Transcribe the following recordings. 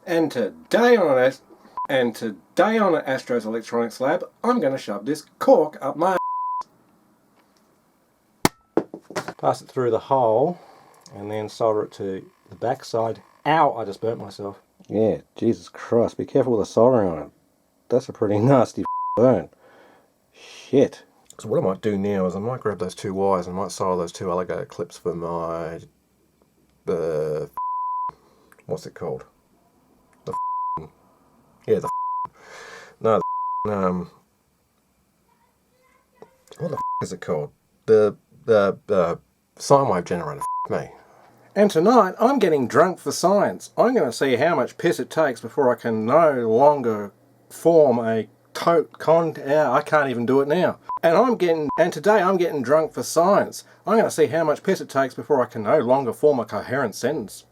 And today on Astro's Electronics Lab, I'm going to shove this cork up my pass it through the hole and then solder it to the back side. Ow, I just burnt myself. Yeah, Jesus Christ, be careful with the soldering on it. That's a pretty nasty burn. Shit. So what I might do now is I might grab those two wires and I might solder those two alligator clips for my what's it called? Yeah, no, what the is it called? The sine wave generator. Me. And tonight I'm getting drunk for science. I'm going to see how much piss it takes before I can no longer form a I can't even do it now. And today I'm getting drunk for science. I'm going to see how much piss it takes before I can no longer form a coherent sentence.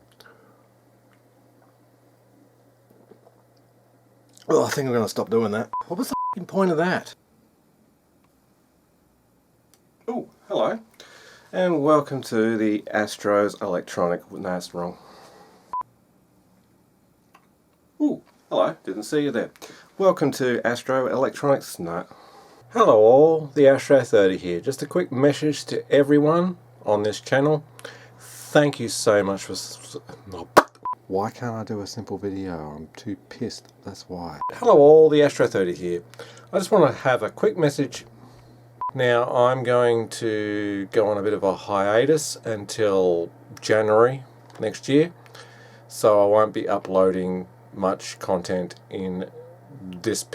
Oh, I think I'm going to stop doing that. What was the f***ing point of that? Oh, hello. And welcome to the Astro's Electronic... No, that's wrong. Oh, hello. Didn't see you there. Welcome to Astro Electronics... No. Hello all, the Astro30 here. Just a quick message to everyone on this channel. Thank you so much for... Why can't I do a simple video? I'm too pissed, that's why. Hello all, the Astro30 here. I just want to have a quick message. Now I'm going to go on a bit of a hiatus until January next year. So I won't be uploading much content in this